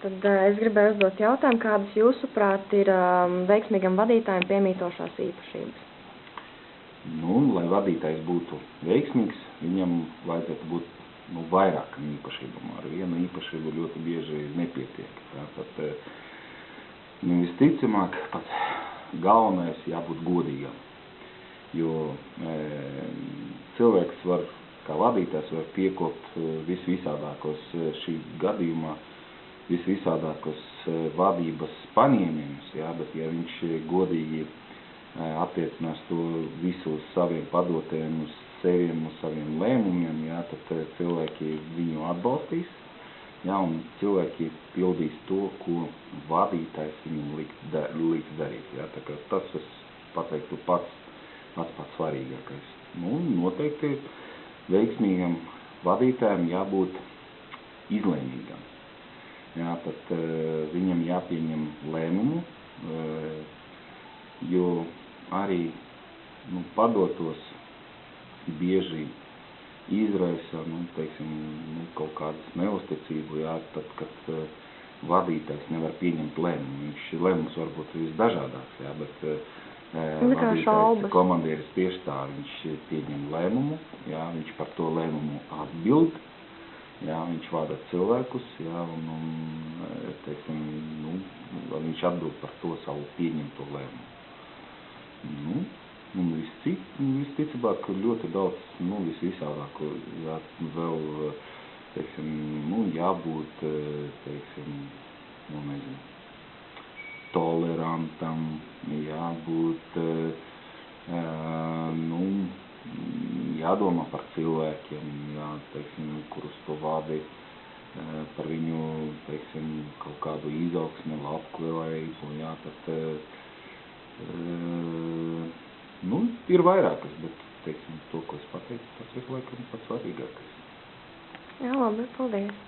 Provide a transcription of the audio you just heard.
Tad es gribēju uzdot jautājumu, kādas jūsuprāt ir veiksmīgam vadītājam piemītošās īpašības? Lai vadītājs būtu veiksmīgs, viņam vajadzētu būt vairākam īpašībam. Ar vienu īpašību ļoti bieži nepietiek. Tātad, visticamāk, pats galvenais jābūt godīgam. Jo cilvēks var, kā vadītājs, var piekopt visvisādākos šī gadījumā, visvisādākos vadības paņēmienus, bet ja viņš godīgi attiecinās to visu uz saviem padotiem, uz seviem, uz saviem lēmumiem, tad cilvēki viņu atbalstīs, un cilvēki pildīs to, ko vadītājs viņam liks darīt. Tā kā tas, es pateiktu, pats svarīgākais. Noteikti veiksmīgam vadītājam jābūt izlēmīgam. Tad viņam jāpieņem lēmumu, jo arī padotos bieži izraisa kaut kādas neusticību, tad, kad vadītājs nevar pieņemt lēmumu. Lēmums var būt visdažādāks, bet vadītājs, komandieris tieši tā, viņš pieņem lēmumu, viņš par to lēmumu atbild, viņš vada cilvēkus, viņš atbild par to savu pieņemto lēmumu. Visticamāk, ļoti daudz, visvisādāko, vēl, jābūt, tolerantam, jābūt, jādomā par cilvēkiem, kurus tu vadi, par viņu, kaut kādu izaugsmi, labklājību, ir vairākas, bet, to, ko es pateicu, tas ir laikam pats svarīgākais. Jā, labi, paldies.